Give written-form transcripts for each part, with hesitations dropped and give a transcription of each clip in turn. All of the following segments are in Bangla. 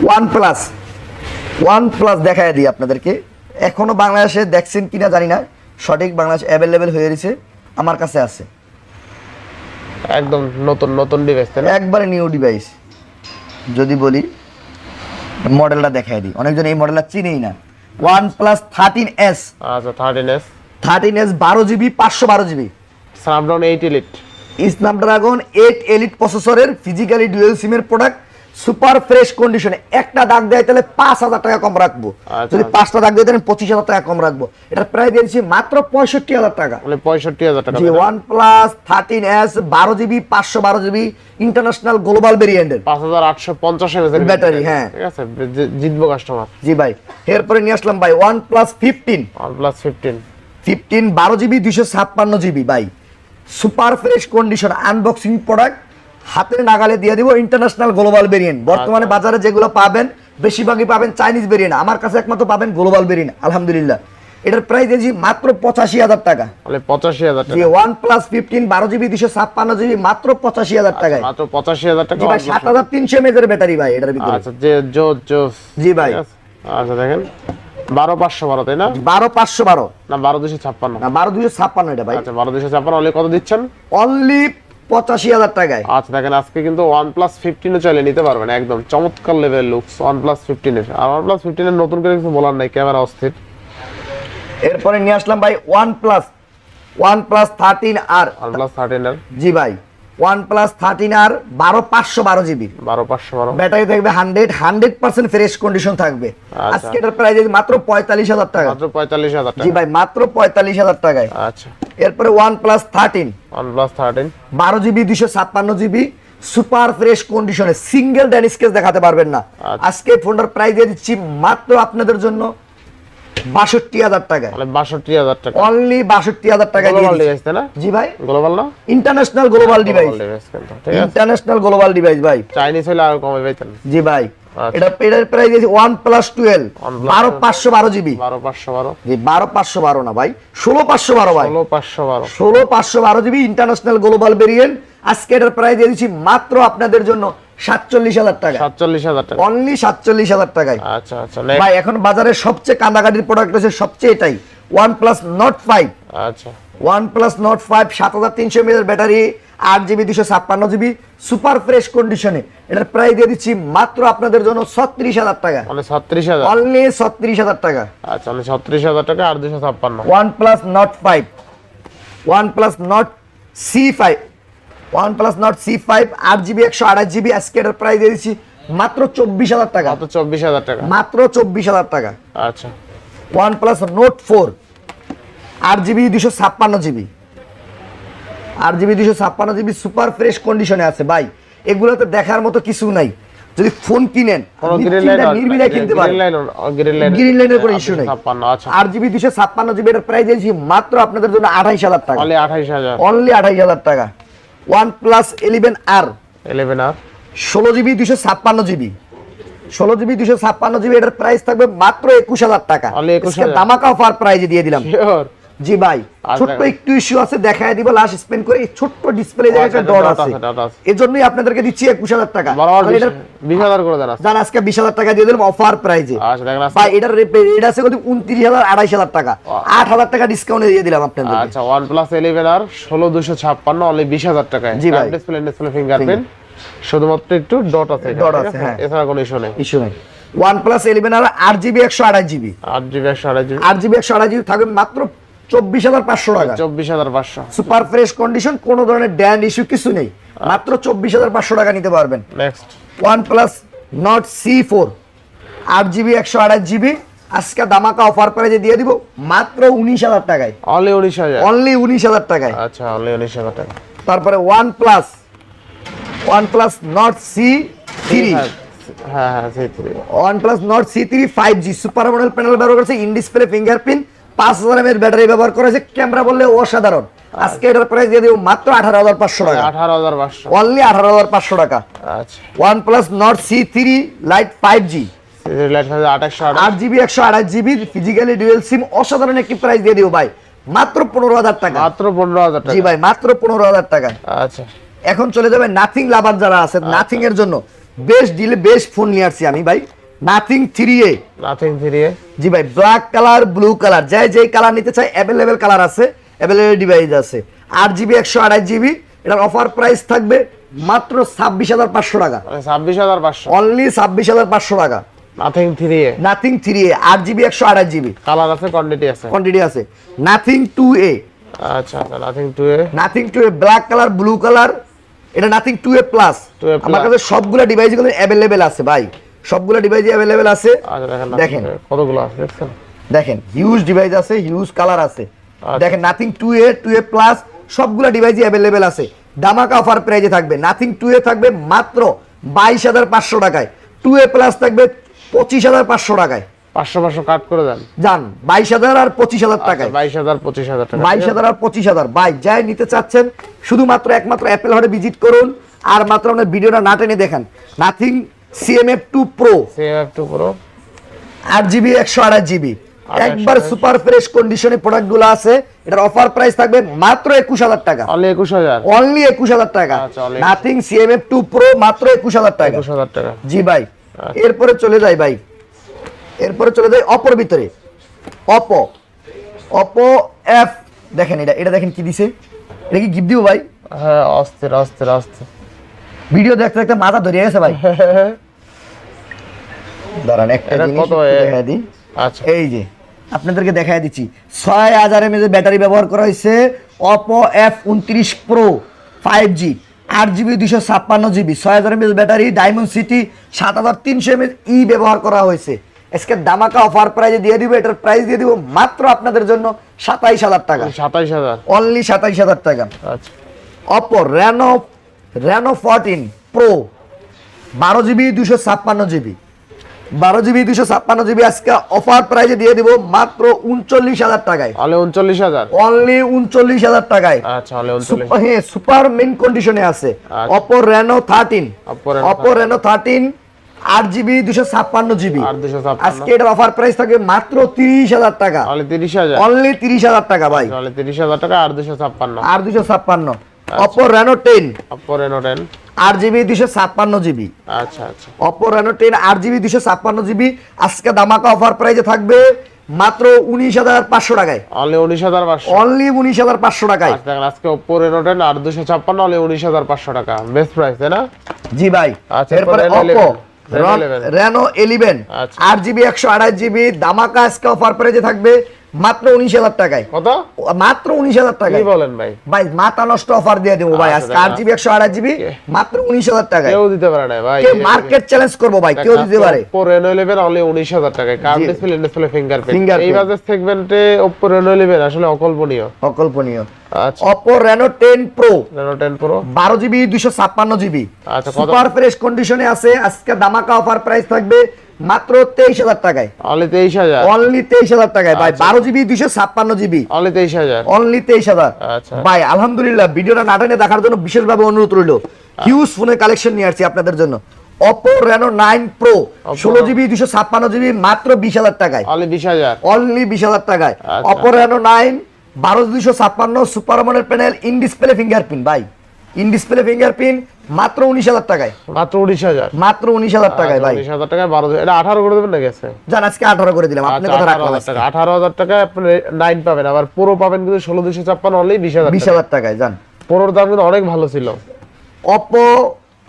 ওয়ান প্লাস দেখায় দিই আপনাদেরকে। এখনো বাংলাদেশে দেখছেন কিনা জানি না, সঠিক বাংলাদেশ অ্যাভেলেবেল হয়ে গেছে, আমার কাছে আছে একদম নতুন নতুন ডিভাইস, তাই না? একবারে নিউ ডিভাইস। যদি বলি মডেলটা দেখায় দিই, অনেকজন এই মডেলটা চিনেই না। OnePlus 13s। আচ্ছা 13s 12GB 512GB Snapdragon 8 elite, Snapdragon 8 elite প্রসেসরের ফিজিক্যালি ডুয়াল সিমের প্রোডাক্ট, সুপার ফ্রেশ কন্ডিশনে। একটা দাগ দেয় তাহলে 5000 টাকা কম রাখবো, যদি 5টা দাগ দেয় তাহলে 25000 টাকা কম রাখবো। এটা প্রায় দিয়েছি মাত্র 65000 টাকা, মানে 65000 টাকা। জি OnePlus 13s 12GB 512GB international global ভেরিয়েন্টের 5850 mAh এর ব্যাটারি। হ্যাঁ ঠিক আছে, জিতবো কাস্টমার। জি ভাই। এরপরে নিয়ে আসলাম ভাই OnePlus 15 12GB 256GB ভাই, super fresh condition unboxing product, হাতের নাগালে দিয়ে দিব ইন্টারন্যাশনাল গ্লোবাল ভেরিয়েন্ট। বর্তমানে বাজারে যেগুলো পাবেন বেশিরভাগই পাবেন চাইনিজ ভেরিয়েন্ট, আমার কাছে একমাত্র পাবেন গ্লোবাল ভেরিয়েন্ট আলহামদুলিল্লাহ। এটার প্রাইস দিয়েছি মাত্র 85000 টাকা, মানে 85000 টাকা। জি OnePlus 15 12GB 256GB মাত্র 85000 টাকায়, মাত্র 85000 টাকা। জি ভাই 7300 mAh এর ব্যাটারি ভাই এটার ভিতরে। আচ্ছা যে জোস, জি ভাই। আচ্ছা দেখেন 12512, তাই না? 12512 না 12256, না 12256 এটা ভাই। আচ্ছা 12256 অনলি কত দিচ্ছেন? অনলি 85000 টাকায়। আচ্ছা দেখেন আজকে কিন্তু OnePlus 15 ও চাইলে নিতে পারবেন, একদম চমৎকার লেভেল লুকস OnePlus 15 এর। আর OnePlus 15 এর নতুন করে কিছু বলার নাই, ক্যামেরা অস্থির। এরপরে নিয়ে আসলাম ভাই OnePlus 13R। OnePlus 13 এর, জি ভাই OnePlus 13R 12512GB 12512, ব্যাটারি থাকবে 100% ফ্রেশ কন্ডিশন থাকবে। আচ্ছা। আজকে এটার প্রাইস মাত্র 45000 টাকা, মাত্র 45000 টাকা। জি ভাই মাত্র 45000 টাকায়। আচ্ছা এরপরে OnePlus 13 12GB 256GB super fresh কন্ডিশনে সিঙ্গেল ড্যান স্কেচ দেখাতে পারবেন না। আচ্ছা। আজকে ফোনটার প্রাইস দিয়ে দিচ্ছি মাত্র আপনাদের জন্য 62000 টাকা, মানে 62000 টাকা অনলি 62000 টাকা দিয়ে গ্লোবাল দিচ্ছি। ডিভাইস, তাই না? জি ভাই গ্লোবাল না, ইন্টারন্যাশনাল গ্লোবাল ডিভাইস, কিন্তু ঠিক আছে। ইন্টারন্যাশনাল গ্লোবাল ডিভাইস ভাই। চাইনিজ হলে আর কমে পাইতেন। জি ভাই। আচ্ছা। এটার প্রাইস দিয়েছি OnePlus 12 12512GB 12512, জি 12512 না ভাই 16512 ভাই 16512, 16512GB ইন্টারন্যাশনাল গ্লোবাল ভেরিয়েন্ট। আজকে এটার প্রাইস দিয়ে দিচ্ছি মাত্র আপনাদের জন্য 47000 টাকা, 47000 টাকা, অনলি 47000 টাকায়। আচ্ছা আচ্ছা ভাই এখন বাজারে সবচেয়ে কান্দাকাটির প্রোডাক্ট হচ্ছে সবচেয়ে এটাই OnePlus Nord 5। আচ্ছা OnePlus Nord 5 7300 mAh battery, 8GB 256GB super fresh কন্ডিশনে। এটার প্রাইস দিয়ে দিচ্ছি মাত্র আপনাদের জন্য 36000 টাকা, মানে 36000, অনলি 36000 টাকা। আচ্ছা মানে 36000 টাকা আর 256। OnePlus Nord 5 OnePlus Nord C5 OnePlus Nord C5 8GB 128GB আজকে এটার প্রাইস দিয়ে দিচ্ছি মাত্র 24000 টাকা, মাত্র 24000 টাকা, মাত্র 24000 টাকা। আচ্ছা OnePlus Note 4 8GB 256GB 8GB 256GB super fresh কন্ডিশনে আছে ভাই। এগুলোতে দেখার মতো কিছু নাই, যদি ফোন কিনেন নির্বিধায় কিনতে পারেন, গ্রিন লাইনের কোনো ইস্যু নাই। 56, আচ্ছা 8GB 256GB এর প্রাইস দিয়েছি মাত্র আপনাদের জন্য 28000 টাকা, অনলি 28000, অনলি 28000 টাকা। OnePlus 11R 11R 16GB 256GB 16GB 256GB এটার প্রাইস থাকবে মাত্র 21000 টাকা, অনলি 21000, ধামাকা অফার প্রাইজে দিয়ে দিলাম। শিওর? জি ভাই ছোট্ট একটু ইস্যু আছে দেখায় দিব, লাস্ট স্পেন করে এই ছোট্ট ডিসপ্লে জায়গায় একটা ডট আছে, এজন্যই আপনাদেরকে দিচ্ছি 21000 টাকা। বরাবর 20000 করে দেন জান আজকে 20000 টাকা দিয়ে দিলাম অফার প্রাইজে। আচ্ছা দেখেন ভাই এটার রেট আছে কত 29000 28000 টাকা, 8000 টাকা ডিসকাউন্ট দিয়ে দিলাম আপনাদের। আচ্ছা OnePlus 11R 16256 অনলি 20000 টাকায়। জি ভাই। ডিসপ্লে ফিঙ্গারপ্রিন্ট, শুধুমাত্র একটু ডট আছে, ডট আছে, হ্যাঁ এছাড়া কোনো ইস্যু নেই, ইস্যু নেই। OnePlus 11R 8GB 128GB 8GB 128GB 8GB 128GB থাকবে মাত্র 24500 টাকা, 24500, সুপার ফ্রেশ কন্ডিশন, কোনো ধরনের ড্যান ইস্যু কিছু নেই, মাত্র 24500 টাকা নিতে পারবেন। Next OnePlus Nord C4 8GB 128GB আজকে ধামাকা অফার প্রাইজে দিয়ে দিব মাত্র 19000 টাকায়, অনলি 19000, অনলি 19000 টাকায়। আচ্ছা অনলি 19000 টাকা। তারপরে OnePlus Nord C3 হ্যাঁ হ্যাঁ C3 OnePlus Nord C3 5G super model panel ব্যবহার করেছে, in display fingerprint, 5000 mAh battery ব্যবহার করেছে, ক্যামেরা বললে অসাধারণ। আজকে এটার প্রাইস দিয়ে দিব মাত্র 18500 টাকা, 18500, অনলি 18500 টাকা। আচ্ছা OnePlus Nord C3 Lite 5G lite 2800, 8GB 128GB physically dual sim, অসাধারণ একটি প্রাইস দিয়ে দিব ভাই মাত্র 15000 টাকা, মাত্র 15000 টাকা। জি ভাই মাত্র 15000 টাকা। আচ্ছা এখন চলে যাবে নাথিং লাভার যারা আছে, নাথিং এর জন্য বেস্ট ডিলে বেস্ট ফোন নিয়ে আসছি আমি ভাই, নাথিং 3A। Nothing 3A। জি ভাই, ব্ল্যাক কালার, ব্লু কালার, যেই কালার নিতে চাই অ্যাভেলেবেল কালার আছে, অ্যাভেলেবেল ডিভাইস আছে। 8GB 128GB, এটার অফার প্রাইস থাকবে মাত্র 26,500 টাকা। 26,500 অনলি 26,500 টাকা। Nothing 3A। Nothing 3A 8GB 128GB, colour আছে, কোয়ান্টিটি আছে। কোয়ান্টিটি আছে। নাথিং 2A, আচ্ছা আচ্ছা, nothing 2A। Nothing 2A black colour, blue colour, এটা nothing 2A plus. 2A plus। আমার কাছে সবগুলা ডিভাইসগুলো অ্যাভেলেবেল আছে ভাই, সবগুলা ডিভাইসই অ্যাভেলেবেল আছে। আচ্ছা দেখেন কতগুলো আছে দেখছেন, দেখেন হিউজ ডিভাইস আছে, হিউজ কালার আছে। আচ্ছা। দেখেন নাথিং 2A প্লাস সবগুলা ডিভাইসই অ্যাভেলেবেল আছে। দামাকা অফার প্রাইজে থাকবে। নাথিং 2A থাকবে মাত্র 22,500 টাকায়, 2A প্লাস থাকবে 25,500 টাকায়। 500 কাট করে দেন। জান 22,000 আর 25,000 টাকায়। 22,000 25,000 টাকা। 22,000 আর 25,000 ভাই, যাই নিতে চাচ্ছেন শুধুমাত্র একমাত্র অ্যাপেল হাটে ভিজিট করুন, আর মাত্র আপনার ভিডিওটা না টেনে দেখেন। Nothing CMF2 Pro CMF2 Pro 8GB 128GB, একবার 128 সুপার ফ্রেশ কন্ডিশনে প্রোডাক্টগুলো আছে। এটার অফার প্রাইস থাকবে মাত্র 21,000 টাকা। অনলি 21,000। অনলি 21,000 টাকা। আচ্ছা, only নাথিং CMF2 Pro মাত্র 21,000 টাকা। 21,000 টাকা। জি ভাই। আচ্ছা। এরপরে চলে যাই ভাই, এরপরে চলে যাই অপোর ভিতরে। Oppo F, দেখেন এটা দেখেন কি দিছে, এটা কি গিফট দিব ভাই? হ্যাঁ, অস্থির অস্থির অস্থির। ভিডিও দেখতে দেখতে মাথা ধরে গেছে ভাই। দাঁড়ান একটা এটা জিনিস কত দেখাই দিই। আচ্ছা, এই যে আপনাদেরকে দেখাই দিচ্ছি, 6000 mAh ব্যাটারি ব্যবহার করা হয়েছে। Oppo F29 Pro 5G 8GB 256GB, 6000 mAh battery, diamond city 7300 mAh ব্যবহার করা হয়েছে। আজকে দামাকা অফার প্রাইজে দিয়ে দিব, এটার প্রাইস দিয়ে দিব মাত্র আপনাদের জন্য 27,000 টাকা। 27,000। অনলি 27,000 টাকা। আচ্ছা, Oppo Reno 14 Pro 12GB 256GB, 12GB 256GB আজকে অফার প্রাইজে দিয়ে দিব মাত্র 39,000 টাকায়। অনলি 39,000। অনলি 39,000 টাকায়। আচ্ছা, অনলি 39। হ্যাঁ, সুপার মেইন কন্ডিশনে আছে। আচ্ছা। Oppo Reno 13, Oppo Reno Oppo Reno 13 8GB 256GB, আর 256। আজকে এটার অফার প্রাইস থাকবে মাত্র 30,000 টাকা। অনলি 30,000। অনলি 30,000 টাকা ভাই। অনলি 30,000 টাকা আর 256। আর 256। Oppo Reno 10 Oppo Reno 10 8GB 256GB, আচ্ছা আচ্ছা। Oppo Reno 10 8GB 256GB আজকে দামাকা অফার প্রাইসে থাকবে মাত্র 19,500 টাকায়। অনলি 19,500। অনলি 19,500 টাকায়। আচ্ছা, দেখেন আজকে Oppo Reno 10 আর 256 অনলি 19,500 টাকা। বেস্ট প্রাইস, তাই না? জি ভাই। আচ্ছা, এরপরে Reno Oppo 11, Reno 11 আচ্ছা। 8GB 128GB দামাকা আজকে অফার প্রাইসে থাকবে মাত্র 19,000 টাকায়। কত? মাত্র 19,000 কি টাকায়। বলেন ভাই? ভাই মাথা নষ্ট অফার দিয়ে দেবো ভাই আচ্ছা, আজকে দেখেন। 8GB 128GB মাত্র 19,000 টাকায়। কেউ দিতে পারে না ভাই। কেউ মার্কেট চ্যালেঞ্জ করবো ভাই, কেউ দিতে পারে। Oppo Reno 11 অনলি 19,000 টাকায়। কার্ভ জি। Display fingerprint. Fingerprint। এই বাজেট সেগমেন্টে Oppo Reno 11 আসলে অকল্পনীয়। অকল্পনীয়। আচ্ছা, Oppo Reno 10 Pro Reno 10 Pro 12GB 256GB আচ্ছা, কত? সুপার ফ্রেশ কন্ডিশনে আছে। আজকে দামাকা অফার প্রাইস থাকবে মাত্র 23,000 টাকায়। অনলি 23,000। অনলি 23,000 টাকায় ভাই। আচ্ছা। 12GB 256GB only 23,000। অনলি 23,000। আচ্ছা। ভাই আলহামদুলিল্লাহ, ভিডিওটা না টেনে দেখার জন্য বিশেষভাবে অনুরোধ রইল। হিউজ ফোনের কালেকশন নিয়ে আসছি আপনাদের জন্য। Oppo Reno 9 Pro 16GB 256GB মাত্র 20,000 টাকায়। অনলি 20,000। অনলি 20,000 টাকায়। আচ্ছা। Oppo Reno 9 12,256 super AMOLED panel, in display fingerprint ভাই, ইন ডিসপ্লে ফিঙ্গারপ্রিন্ট মাত্র 19,000 টাকায়। মাত্র 19,000। মাত্র 19,000 টাকায় ভাই। 19,000 টাকায় 12। এটা 18 করে দেবেন না গেছে? জান আজকে 18 করে দিলাম, আপনি আচ্ছা, কথা রাখলাম 18,000 আজকে। টাকা। 18,000 টাকায় আপনি 9 পাবেন, আবার পুরো পাবেন কিন্তু 16,256 অনলি 20,000 টাকা। 20,000 টাকায় জান। পুরোর দাম কিন্তু অনেক ভালো ছিল। Oppo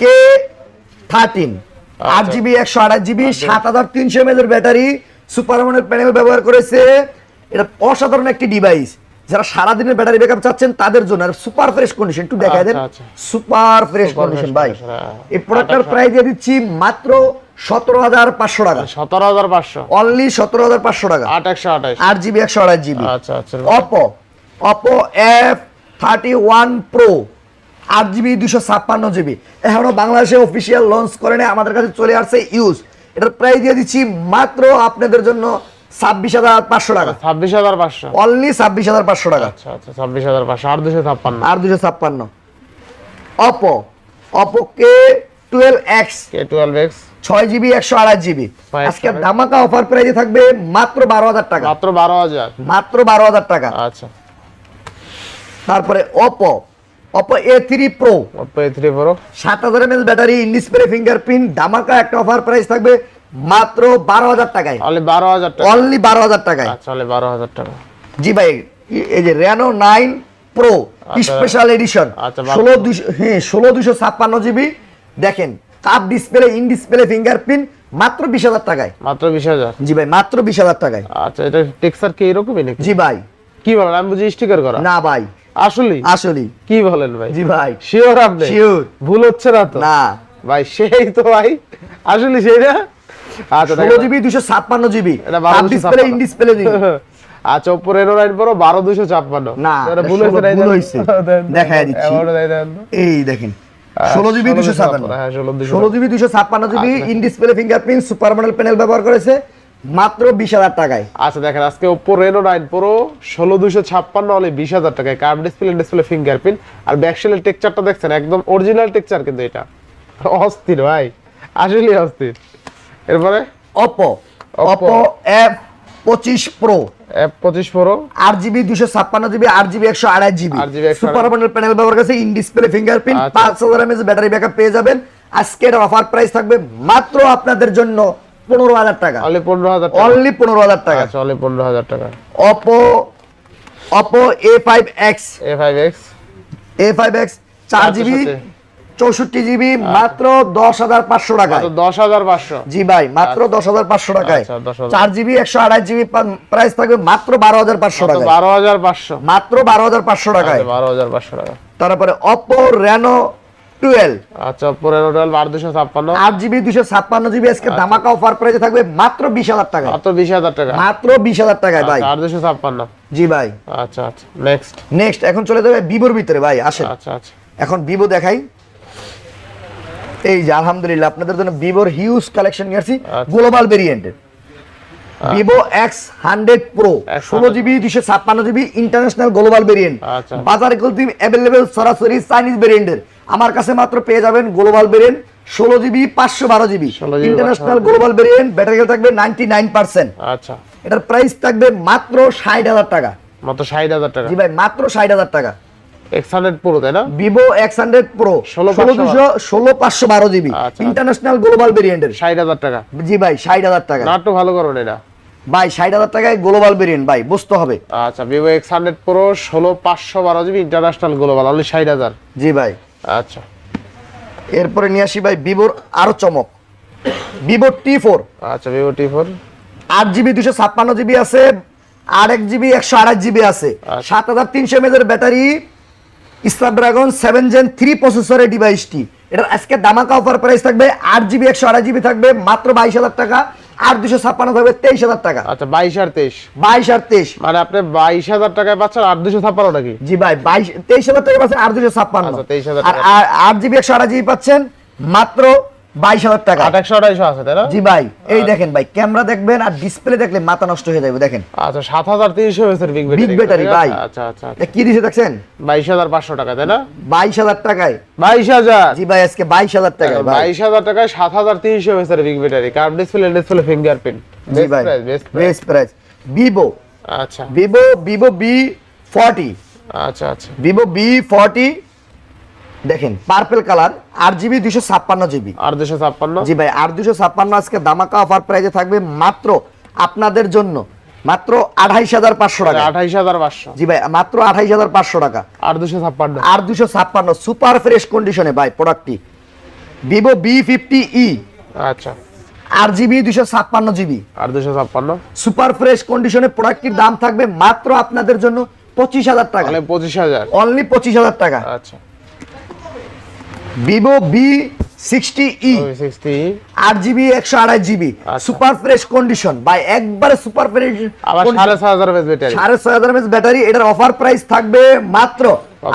K13 আচ্ছা। 8GB 128GB 7300 mAh battery, super AMOLED panel ব্যবহার করেছে। এটা অসাধারণ একটি ডিভাইস। যারা সারাদিনের ব্যাটারি ব্যাকআপ চাচ্ছেন তাদের জন্য। আর সুপার ফ্রেশ কন্ডিশন একটু দেখাই দেন। আচ্ছা, আচ্ছা। Super fresh Super condition fresh ভাই। condition, হ্যাঁ। এই প্রোডাক্টের প্রাইস দিয়ে দিচ্ছি মাত্র 17,500 টাকা। 17,500। অনলি 17,500 টাকা। 8,128। 8GB 128GB। আচ্ছা আচ্ছা। Oppo F31 Pro 8GB 256GB এখনো বাংলাদেশে অফিসিয়াল লঞ্চ করে নাই, আমাদের কাছে চলে আসছে ইউজ। এটার প্রাইস দিয়ে দিচ্ছি মাত্র আপনাদের জন্য 26,500 টাকা। 26,500। অনলি 26,500 টাকা। আচ্ছা আচ্ছা, 26,500 আর 256। আর 256। Oppo K12X K12X 6GB 128GB আজকে ধামাকা অফার প্রাইসে থাকবে মাত্র 12,000 টাকা। মাত্র 12,000। মাত্র 12,000 টাকা। আচ্ছা, তারপরে Oppo Oppo A3 Pro Oppo A3 Pro 7000 mAh battery, in display fingerprint, ধামাকা একটা অফার প্রাইস থাকবে মাত্র 12000 টাকায়। অনলি 12000 টাকা। অনলি 12000 টাকায়। আচ্ছা অনলি 12000 টাকা। জি ভাই, এই যে Reno 9 Pro স্পেশাল এডিশন আচ্ছা, 16256 জিবি, দেখেন cup display, in display fingerprint, মাত্র 20000 টাকায়। মাত্র 20000। জি ভাই, মাত্র 20000 টাকায়। আচ্ছা, এটা টেক্সচার কি এরকমই নাকি? জি ভাই। কি বলেন, আমি বুঝি স্টিকার করা? না ভাই, আসলে আসলে। কি বলেন ভাই? জি ভাই, শিওর আপনি? শিওর, ভুল হচ্ছে না তো? না ভাই সেই তো ভাই, আসলে সেই না। আচ্ছা 16 জিবি 256 জিবি, এটা কাপ ডিসপ্লে, ইন ডিসপ্লে দিন। আচ্ছা Oppo Reno 9 Pro 12256। না, এটা ভুল হয়েছে, ভুল হয়েছে। দেখায় দিচ্ছি। এই দেখেন 16 জিবি 256, হ্যাঁ 16 GB 256 GB, in display fingerprint, super model panel ব্যবহার করেছে, মাত্র 20000 টাকায়। আচ্ছা দেখেন, আজকে Oppo Reno 9 Pro 16256 অনলি 20000 টাকায়, কার্ভ ডিসপ্লে ফিঙ্গারপ্রিন্ট, আর ব্যাকশেলের টেক্সচারটা দেখছেন একদম অরিজিনাল টেক্সচার, কিন্তু এটা অস্থির ভাই, আসলে অস্থির। এরপরে Oppo F25 Pro F25 Pro 8GB 256GB 8GB 128GB, 8GB 128 super model panel ব্যবহার করেছে, ইন ডিসপ্লে ফিঙ্গারপ্রিন্ট, আচ্ছা। 5000 mAh ব্যাটারি ব্যাকআপ পেয়ে যাবেন। আজকের অফার প্রাইস থাকবে মাত্র আপনাদের জন্য 15000 টাকা। অনলি 15000 টাকা। অনলি 15000 টাকা। আচ্ছা অনলি 15000 টাকা। Oppo A5X A5X 4GB 64GB মাত্র 10500 টাকায়। মাত্র 10500। জি ভাই, মাত্র 10500 টাকায়। আচ্ছা, 10000। 4GB 128GB প্রাইস থাকবে মাত্র 12500 টাকায়। 12500। মাত্র 12500 টাকায়। 12500 টাকা। তারপরে Oppo Reno 12 আচ্ছা Oppo Reno 12 12256 8GB 256GB আজকে ধামাকা অফার প্রাইসে থাকবে মাত্র 20000 টাকায়। মাত্র 20000 টাকা। মাত্র 20000 টাকায় ভাই। 8256। জি ভাই। আচ্ছা আচ্ছা নেক্সট। নেক্সট এখন চলে যাবে ভিভোর ভিতরে ভাই, আসেন। আচ্ছা আচ্ছা এখন ভিভো দেখাই। এই যে আলহামদুলিল্লাহ আপনাদের জন্য ভিভোর হিউজ কালেকশন নিয়ে আসছি, গ্লোবাল ভেরিয়েন্টের Vivo X100 Pro 16GB 256GB international global variant. আচ্ছা। বাজারে কিন্তু अवेलेबल সরাসরি চাইনিজ ভেরিয়েন্টের, আমার কাছে মাত্র পেয়ে যাবেন global variant 16GB 512GB 16GB international global variant, battery থাকবে 99%। আচ্ছা এটার প্রাইস থাকবে মাত্র 60000 টাকা। মাত্র 60000 টাকা। জি ভাই, মাত্র 60000 টাকা। X100 Pro তাই না? ভিভো X100 Pro 16512GB আচ্ছা। ইন্টারন্যাশনাল গ্লোবাল ভেরিয়েন্টের 60000 টাকা। জি ভাই, 60000 টাকা। না একটু ভালো করুন এটা ভাই, 60000 টাকায় গ্লোবাল ভেরিয়েন্ট ভাই, বুঝতে হবে। আচ্ছা Vivo X100 Pro 16512GB international global only 60000। জি ভাই। আচ্ছা এরপরে নিয়ে আসি ভাই ভিভোর আরো চমক, ভিভো T4 আচ্ছা Vivo T4 8GB 256GB আছে, 8GB 128GB আছে, আচ্ছা। 7300 mAh এর ব্যাটারি, স্ন্যাপড্রাগন 7 Gen 3 প্রসেসরের ডিভাইসটি। এটার আজকে ধামাকা অফার প্রাইস থাকবে 8GB 128GB থাকবে মাত্র 22000 টাকা, আর 256 থাকবে 23000 টাকা। আচ্ছা 22 আর 23 22 আর 23 মানে আপনি 22000 টাকায় পাচ্ছেন 8256 নাকি? জি ভাই, 23000 টাকা পাচ্ছেন 8256। আচ্ছা, 23000 আর 8GB 128GB পাচ্ছেন মাত্র 22000 টাকা। 2800 আছে তাই না? জি ভাই, এই দেখেন ভাই, ক্যামেরা দেখবেন আর ডিসপ্লে দেখলে মাথা নষ্ট হয়ে যাবে। দেখেন আচ্ছা 7300 এর বিগ ব্যাটারি। বিগ ব্যাটারি ভাই। আচ্ছা আচ্ছা এটা কি দিছে দেখছেন? 22500 টাকা তাই না? 22000 টাকায়। 22000 জি ভাই, আজকে 22000 টাকায় ভাই। 22000 টাকায় 7300 এর big battery, curve display fingerprint. জি ভাই, বেস্ট প্রাইস। ভিভো আচ্ছা ভিভো V40 আচ্ছা আচ্ছা ভিভো V40 দেখেন পার্পল কালার, 8GB 256GB। আর 256 জি ভাই, 8256 আজকে ধামাকা অফার প্রাইসে থাকবে মাত্র আপনাদের জন্য মাত্র 28500 টাকা। 28500 জি ভাই, মাত্র 28500 টাকা। আর 256 আর 256 সুপার ফ্রেশ কন্ডিশনে ভাই প্রোডাক্টটি। ভিভো V50e আচ্ছা 8GB 256GB আর 256 সুপার ফ্রেশ কন্ডিশনে প্রোডাক্টটির দাম থাকবে মাত্র আপনাদের জন্য 25000 টাকা। মানে 25000 অনলি 25000 টাকা। আচ্ছা ভিভো V60e 60 8GB 128GB আচ্ছা। সুপার ফ্রেশ কন্ডিশন ভাই, একবারে সুপার ফ্রেশ, আবার 6500 এর ব্যাটারি। 6500 mAh battery. এটার অফার প্রাইস থাকবে মাত্র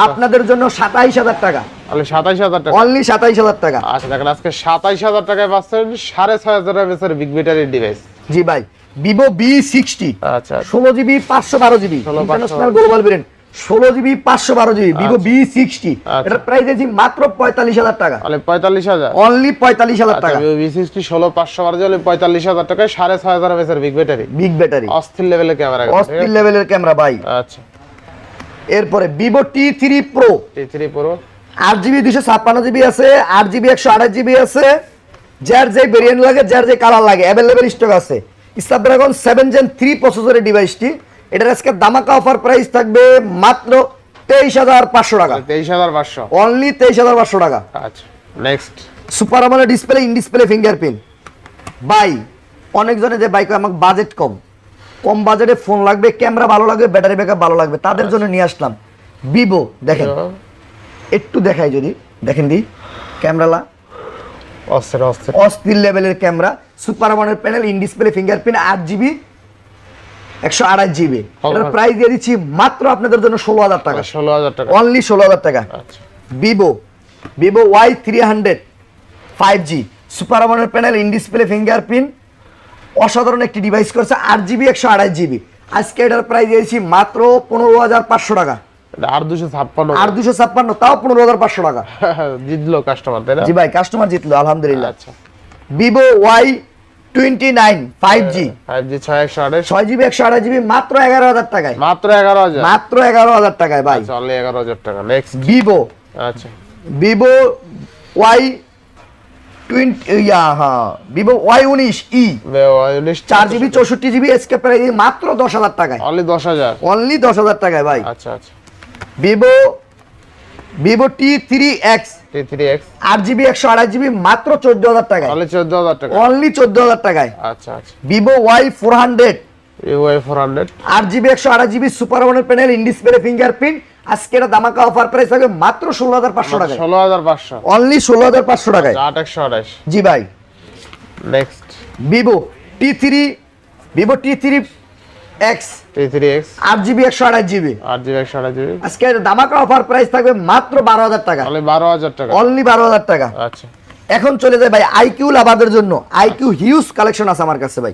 আপনাদের জন্য 27000 টাকা। তাহলে 27000 টাকা। অনলি 27000 টাকা। আচ্ছা দেখেন আজকে 27000 টাকায় পাচ্ছেন 6500 এর বিগ ব্যাটারি ডিভাইস। জি ভাই, ভিভো V60 আচ্ছা 16GB 512GB international global variant, 16GB 512GB Vivo V60। এটার প্রাইস দিয়েছি মাত্র 45000 টাকা। তাহলে 45000 অনলি 45000 টাকা। Vivo V60 16512 হলে 45000 টাকায় 6500 এর বিগ ব্যাটারি। বিগ ব্যাটারি, অস্থির লেভেলের ক্যামেরা। অস্থির লেভেলের ক্যামেরা ভাই। আচ্ছা এরপরে Vivo T3 Pro T3 Pro 8GB 256GB আছে, 8GB 128GB আছে, যার যে ভেরিয়েন্ট লাগে, যার যে কালার লাগে, অ্যাভেলেবেল স্টক আছে। স্ন্যাপড্রাগন 7 Gen 3 প্রসেসরের ডিভাইসটি, এটার আজকে দামাকা অফার প্রাইস থাকবে মাত্র 23,500 টাকা, 23,500 অনলি 23,500 টাকা। আচ্ছা next super AMOLED display, in display fingerprint. ভাই অনেকজনে যে বাইক আমার বাজেট কম, কম বাজেটে ফোন লাগবে, ক্যামেরা ভালো লাগবে, ব্যাটারি ব্যাকআপ ভালো লাগবে, তাদের জন্য নিয়ে আসলাম ভিভো। দেখেন একটু দেখাই, যদি দেখেন দি ক্যামেরা অস্থির অস্থির অস্থির লেভেলের camera, super AMOLED panel, in display fingerprint, 8GB 128GB। এটার প্রাইস দিয়ে দিচ্ছি মাত্র আপনাদের জন্য 16,000 টাকা, 16,000 টাকা। অনলি 16,000 টাকা। আচ্ছা Vivo Y300 5G super AMOLED panel, in display fingerprint, অসাধারণ একটি ডিভাইস করছে, 8GB 128GB। আজকে এটার প্রাইস দিয়েছি মাত্র 15,500 টাকা, এটা আর 256 আর 256, তাও 15,500 টাকা। জিতলো কাস্টমার তাই না? জি ভাই, কাস্টমার জিতলো আলহামদুলিল্লাহ। আচ্ছা Vivo Y29 5G 5G 6128 6GB 128GB মাত্র 11,000 টাকায়, মাত্র 11,000, মাত্র 11,000 টাকায় ভাই। আচ্ছা অনলি 11,000 টাকা। নেক্সট ভিভো আচ্ছা Vivo Y19E 4GB 64GB SK price মাত্র 10,000 টাকায়, অনলি 10,000, অনলি 10,000 টাকায় ভাই। আচ্ছা আচ্ছা Vivo T3X T3X 8GB 128GB মাত্র 14,000 টাকায়, অনলি 14,000 টাকা, অনলি 14,000 টাকায়। আচ্ছা আচ্ছা Vivo Y400 Y400 8GB 128GB super AMOLED panel, in display fingerprint, আজকে এটা দামাকা অফার প্রাইস থাকবে মাত্র 16,500 টাকায়, 16,500, অনলি 16,500 টাকায়। 8,128। জি ভাই। Next Vivo T3X T3X 8GB 128GB 8GB 128GB আজকে এটা দামাকা অফার প্রাইস থাকবে মাত্র 12,000 টাকা, অনলি 12,000 টাকা। অনলি 12,000 টাকা। আচ্ছা এখন চলে যায় ভাই আইকিউ লাভারদের জন্য। আইকিউ হিউজ কালেকশন আছে আমার কাছে ভাই।